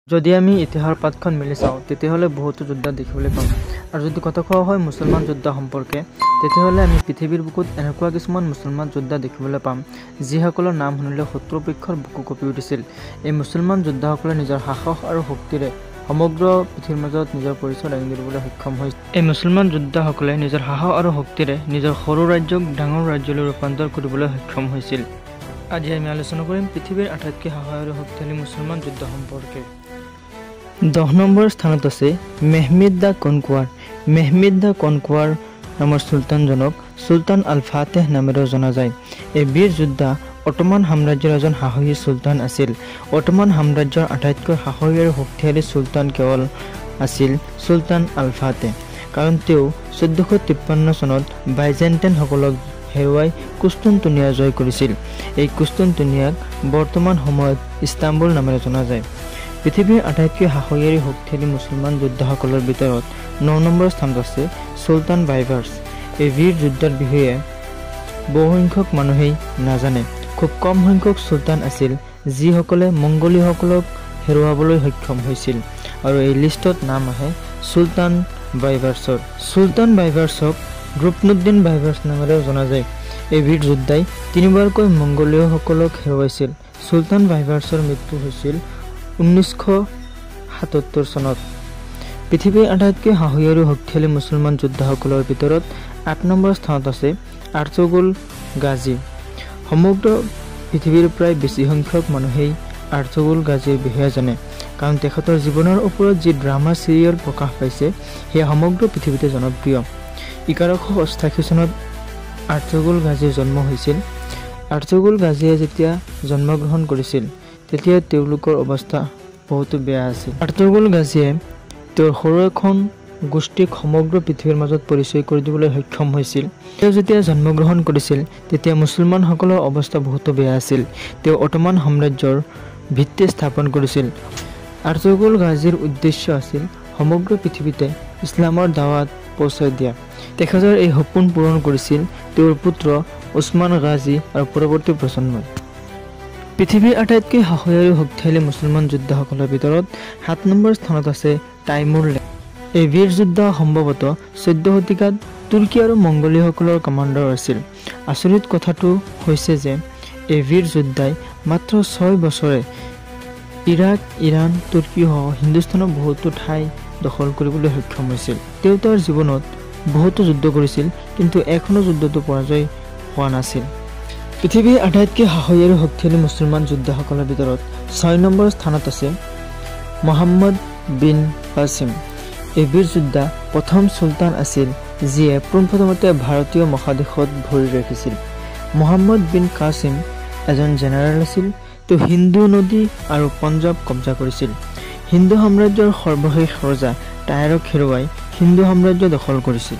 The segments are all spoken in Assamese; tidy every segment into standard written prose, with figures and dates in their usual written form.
যদি আমি ইতিহাসৰ পাঠখন মিলি চাওঁ তেতিয়াহ'লে বহুতো যুদ্ধ দেখিবলৈ পাম আৰু যদি কথা কোৱা হয় মুছলমান যুদ্ধ সম্পৰ্কে তেতিয়াহ'লে আমি পৃথিৱীৰ বুকুত এনেকুৱা কিছুমান মুছলমান যুদ্ধ দেখিবলৈ পাম যিসকলৰ নাম শুনিলে শত্ৰুপক্ষৰ বুকু কঁপি উঠিছিল। এই মুছলমান যোদ্ধাসকলে নিজৰ সাহস আৰু শক্তিৰে সমগ্ৰ পৃথিৱীৰ মাজত নিজৰ পৰিচয় দাঙি ধৰিবলৈ সক্ষম হৈছিল। এই মুছলমান যোদ্ধাসকলে নিজৰ সাহস আৰু শক্তিৰে নিজৰ সৰু ৰাজ্যক ডাঙৰ ৰাজ্যলৈ ৰূপান্তৰ কৰিবলৈ সক্ষম হৈছিল। আজি আমি আলোচনা কৰিম পৃথিৱীৰ আটাইতকৈ সাহস আৰু শক্তিশালী মুছলমান যুদ্ধ সম্পৰ্কে। 10 নম্বৰ স্থানত আছে মেহমেদ দ্য কনকুৱাৰ। মেহমেদ দ্য কনকুৱাৰ নামৰ চুলতানজনক চুলতান আল ফাতেহ নামেৰেও জনা যায়। এই বীৰ যোদ্ধা অটোমান সাম্ৰাজ্যৰ এজন সাহসী চুলতান আছিল। অটোমান সাম্ৰাজ্যৰ আটাইতকৈ সাহসী আৰু শক্তিশালী চুলতান কেৱল আছিল চুলতান আল ফাতেহ, কাৰণ তেওঁ 1453 চনত বাইজেণ্টাইনসকলক হেৰুৱাই কুস্তুনতুনিয়া জয় কৰিছিল। এই কুস্তুনতুনিয়াক বৰ্তমান সময়ত ইস্তাম্বুল নামেৰে জনা যায়। পৃথিৱীৰ আটাইতকৈ সাহসী আৰু শক্তিশালী মুছলমান যোদ্ধাসকলৰ ভিতৰত 9 নম্বৰ স্থানত আছে চুলতান বাইবাৰ্ছ। এই বীৰ যুদ্ধৰ বিষয়ে বহুসংখ্যক মানুহেই নাজানে। খুব কম সংখ্যক চুলতান আছিল যিসকলে মংগোলীয়সকলক হেৰুৱাবলৈ সক্ষম হৈছিল, আৰু এই লিষ্টত নাম আহে চুলতান বাইবাৰ্ছৰ। চুলতান বাইবাৰ্ছক ৰুকনুদ্দিন বাইবাৰ্ছ নামেৰেও জনা যায়। এই বীৰ যোদ্ধাই 3বাৰকৈ মংগোলীয়সকলক হেৰুৱাইছিল। চুলতান বাইবাৰ্ছৰ মৃত্যু হৈছিল 1977 চনত। পৃথিৱীৰ আটাইতকৈ সাহসী আৰু শক্তিশালী মুছলমান যোদ্ধাসকলৰ ভিতৰত 8 নম্বৰ স্থানত আছে আৰ্তুগুল গাজী। সমগ্ৰ পৃথিৱীৰ প্ৰায় বেছি সংখ্যক মানুহেই আৰ্তুগুল গাজীৰ বিষয়ে জানে, কাৰণ তেখেতৰ জীৱনৰ ওপৰত যি ড্ৰামা চিৰিয়েল প্ৰকাশ পাইছে সেয়া সমগ্ৰ পৃথিৱীতে জনপ্ৰিয়। 1188 চনত আৰ্তুগুল গাজীৰ জন্ম হৈছিল। আৰ্তুগুল গাজীয়ে যেতিয়া জন্মগ্ৰহণ কৰিছিল তেতিয়া তেওঁলোকৰ অৱস্থা বহুতো বেয়া আছিল। আৰ্তুগুল গাজীয়ে তেওঁৰ সৰু এখন গোষ্ঠীক সমগ্ৰ পৃথিৱীৰ মাজত পৰিচয় কৰি দিবলৈ সক্ষম হৈছিল। তেওঁ যেতিয়া জন্মগ্ৰহণ কৰিছিল তেতিয়া মুছলমানসকলৰ অৱস্থা বহুতো বেয়া আছিল। তেওঁ অটোমান সাম্ৰাজ্যৰ ভিত্তি স্থাপন কৰিছিল। আৰ্তুগুল গাজীৰ উদ্দেশ্য আছিল সমগ্ৰ পৃথিৱীতে ইছলামৰ দাৱাত পৌঁছাই দিয়া। তেখেতৰ এই সপোন পূৰণ কৰিছিল তেওঁৰ পুত্ৰ ওছমান গাজী আৰু পৰৱৰ্তী প্ৰজন্মই। পৃথিৱীৰ আটাইতকৈ সাহসী আৰু শক্তিশালী মুছলমান যোদ্ধাসকলৰ ভিতৰত 7 নম্বৰ স্থানত আছে তাইমুৰ লেক। এই বীৰ যোদ্ধা সম্ভৱতঃ 14 শতিকাত তুৰ্কী আৰু মংগোলীয়সকলৰ কমাণ্ডাৰ আছিল। আচৰিত কথাটো হৈছে যে এই বীৰ যোদ্ধাই মাত্ৰ 6 বছৰে ইৰাক, ইৰাণ, তুৰ্কীসহ হিন্দুস্তানৰ বহুতো ঠাই দখল কৰিবলৈ সক্ষম হৈছিল। তেওঁ তেওঁৰ জীৱনত বহুতো যুদ্ধ কৰিছিল, কিন্তু এখনো যুদ্ধতো পৰাজয় হোৱা নাছিল। পৃথিৱীৰ আটাইতকৈ সাহসী আৰু শক্তিশালী মুছলমান যোদ্ধাসকলৰ ভিতৰত 6 নম্বৰ স্থানত আছে মহম্মদ বিন কাছিম। এই বীৰ যোদ্ধা প্ৰথম চুলতান আছিল যিয়ে পোনপ্ৰথমতে ভাৰতীয় মহাদেশত ভৰি ৰাখিছিল। মহম্মদ বিন কাছিম এজন জেনেৰেল আছিল। তেওঁ হিন্দু নদী আৰু পঞ্জাৱ কব্জা কৰিছিল। হিন্দু সাম্ৰাজ্যৰ সৰ্বশেষ ৰজা টায়াৰক হেৰুৱাই হিন্দু সাম্ৰাজ্য দখল কৰিছিল।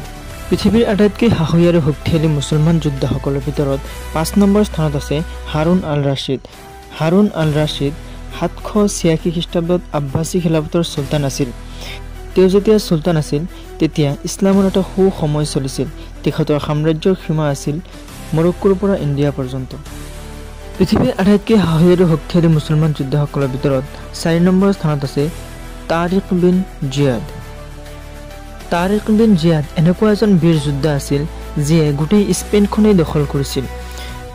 পৃথিৱীৰ আটাইতকৈ সাহসী আৰু শক্তিশালী মুছলমান যোদ্ধাসকলৰ ভিতৰত 5 নম্বৰ স্থানত আছে হাৰুন আল ৰাছিদ। হাৰুন আল ৰাছিদ 786 খ্ৰীষ্টাব্দত আব্বাছী খিলাফতৰ চুলতান আছিল। তেওঁ যেতিয়া চুলতান আছিল তেতিয়া ইছলামৰ এটা সুসময় চলিছিল। তেখেতৰ সাম্ৰাজ্যৰ সীমা আছিল মৰক্কোৰ পৰা ইণ্ডিয়া পৰ্যন্ত। পৃথিৱীৰ আটাইতকৈ সাহসী আৰু শক্তিশালী মুছলমান যোদ্ধাসকলৰ ভিতৰত 4 নম্বৰ স্থানত আছে তাৰিক বিন জিয়াদ। তাৰিক বিন জিয়াদ এনেকুৱা এজন বীৰ যোদ্ধা আছিল যিয়ে গোটেই স্পেইনখনেই দখল কৰিছিল।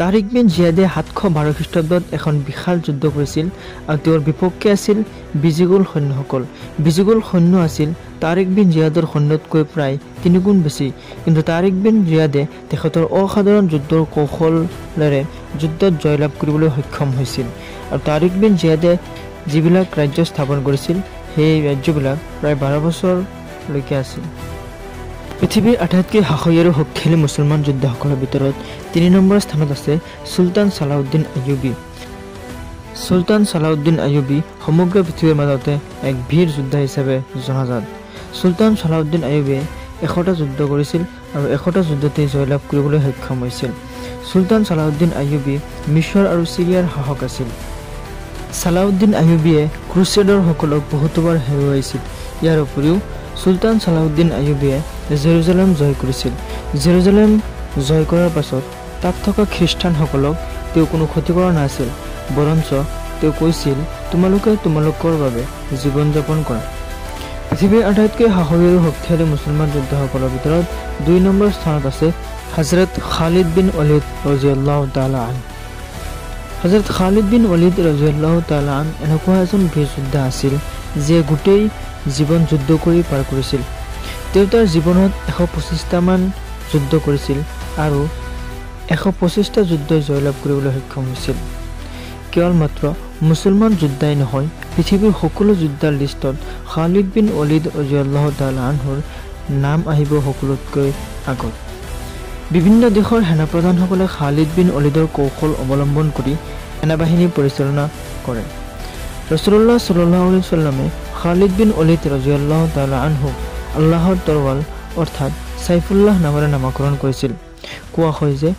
তাৰিক বিন জিয়াদে 712 খ্ৰীষ্টাব্দত এখন বিশাল যুদ্ধ কৰিছিল, আৰু তেওঁৰ বিপক্ষে আছিল বিজিগুল সৈন্যসকল। বিজিগুল সৈন্য আছিল তাৰিক বিন জিয়াদৰ সৈন্যতকৈ প্ৰায় 3 গুণ বেছি, কিন্তু তাৰিক বিন জিয়াদে তেখেতৰ অসাধাৰণ যুদ্ধৰ কৌশলেৰে যুদ্ধত জয়লাভ কৰিবলৈ সক্ষম হৈছিল। আৰু তাৰিক বিন জিয়াদে যিবিলাক ৰাজ্য স্থাপন কৰিছিল সেই ৰাজ্যবিলাক প্ৰায় 12 বছৰলৈকে আছিল। পৃথিৱীৰ আটাইতকৈ সাহসী আৰু শক্তিশালী মুছলমান যোদ্ধাসকলৰ ভিতৰত 3 নম্বৰ স্থানত আছে চুলতান ছালাউদ্দিন আইয়ুবী। চুলতান ছালাউদ্দিন আইয়ুবী সমগ্ৰ পৃথিৱীৰ মাজতে এক বীৰ যোদ্ধা হিচাপে জনাজাত। চুলতান ছালাউদ্দিন আইয়ুবীয়ে 100টা যুদ্ধ কৰিছিল আৰু 100টা যুদ্ধতেই জয়লাভ কৰিবলৈ সক্ষম হৈছিল। চুলতান ছালাউদ্দিন আইয়ুবী মিছৰ আৰু চিৰিয়াৰ শাসক আছিল। ছালাউদ্দিন আইয়ুবীয়ে ক্ৰুছেডাৰসকলক বহুতবাৰ হেৰুৱাইছিল। ইয়াৰ উপৰিও চুলতান ছালাউদ্দিন আইয়ুবীয়ে জেৰুজালেম জয় কৰিছিল। জেৰুজালেম জয় কৰাৰ পাছত তাত থকা খ্ৰীষ্টানসকলক তেওঁ কোনো ক্ষতি কৰা নাছিল, বৰঞ্চ তেওঁ কৈছিল, তোমালোকে তোমালোকৰ বাবে জীৱন যাপন কৰা। পৃথিৱীৰ আটাইতকৈ সাহসী আৰু শক্তিশালী মুছলমান যোদ্ধাসকলৰ ভিতৰত 2 নম্বৰ স্থানত আছে হজৰত খালিদ বিন ৱালিদ ৰাদিয়াল্লাহু তাআলা আনহু। হজৰত খালিদ বিন ৱালিদ ৰাদিয়াল্লাহু তাআলা আনহু এনেকুৱা এজন বীৰ যোদ্ধা আছিল যিয়ে গোটেই জীৱন যুদ্ধ কৰি পাৰ কৰিছিল। তেওঁ তাৰ জীৱনত 125টা যুদ্ধ কৰিছিল আৰু 125টা যুদ্ধই জয়লাভ কৰিবলৈ সক্ষম হৈছিল। কেৱল মাত্ৰ মুছলমান যোদ্ধাই নহয়, পৃথিৱীৰ সকলো যোদ্ধাৰ লিষ্টত খালিদ বিন ৱালিদ ৰাদিয়াল্লাহু তাআলা আনহুৰ নাম আহিব সকলোতকৈ আগত। বিভিন্ন দেশৰ সেনাপ্ৰধানসকলে খালিদ বিন ৱালিদৰ কৌশল অৱলম্বন কৰি সেনাবাহিনী পৰিচালনা কৰে। ৰাসূলুল্লাহ সাল্লাল্লাহু আলাইহি ওয়াসাল্লামে খালিদ বিন ৱালিদ ৰাদিয়াল্লাহু তাআলা আনহুক আল্লাহৰ তৰোৱাল অৰ্থাৎ সাইফুল্লাহ নামেৰে নামকৰণ কৰিছিল। কোৱা হয় যে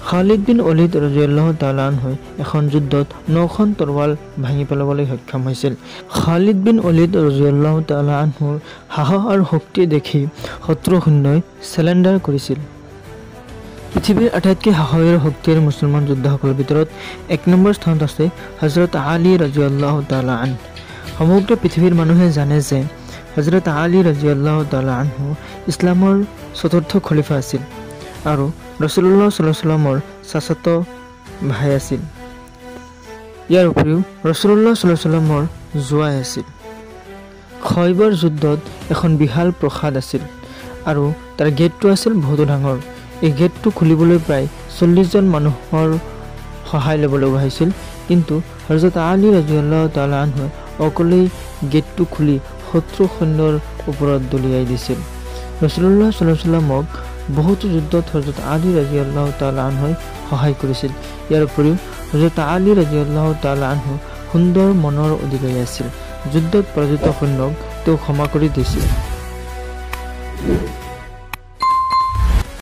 খালিদ বিন ৱালিদ ৰাদিয়াল্লাহু তাআলা আনহুই এখন যুদ্ধত 9খন তৰোৱাল ভাঙি পেলাবলৈ সক্ষম হৈছিল। খালিদ বিন ৱালিদ ৰাদিয়াল্লাহু তাআলা আনহুৰ সাহস আৰু শক্তি দেখি শত্ৰু সৈন্যই চেলেণ্ডাৰ কৰিছিল। পৃথিৱীৰ আটাইতকৈ সাহসী আৰু শক্তিশালী মুছলমান যোদ্ধাসকলৰ ভিতৰত 1 নম্বৰ স্থানত আছে হজৰত আলী ৰাদিয়াল্লাহু তাআলা আনহু। সমগ্ৰ পৃথিৱীৰ মানুহে জানে যে হজৰত আলী ৰাদিয়াল্লাহু তাআলা আনহু ইছলামৰ 4ৰ্থ খলিফা আছিল আৰু ৰাসূলুল্লাহ সাল্লাল্লাহু আলাইহি ওয়াসাল্লামৰ চাচাতো ভাই আছিল। ইয়াৰ উপৰিও ৰাসূলুল্লাহ সাল্লাল্লাহু আলাইহি ওয়াসাল্লামৰ জোৱাই আছিল। খৈবৰ যুদ্ধত এখন বিশাল প্ৰসাদ আছিল আৰু তাৰ গেটটো আছিল বহুত ডাঙৰ। এই গেটটো খুলিবলৈ প্ৰায় 40জন মানুহৰ সহায় ল'ব লগা হৈছিল, কিন্তু হযৰত আলী ৰাদিয়াল্লাহু তাআলা আনহু অকলেই গেটটো খুলি শত্ৰু সৈন্যৰ ওপৰত দলিয়াই দিছিল। ৰাসূলুল্লাহ সাল্লাল্লাহু আলাইহি ওয়াসাল্লামক বহুতো যুদ্ধত হযৰত আলী ৰাদিয়াল্লাহু তাআলা আনহুই সহায় কৰিছিল। ইয়াৰ উপৰিও হযৰত আলী ৰাদিয়াল্লাহু তাআলা আনহু সুন্দৰ মনৰ অধিকাৰী আছিল। যুদ্ধত পৰাজিত সৈন্যক তেওঁ ক্ষমা কৰি দিছিল।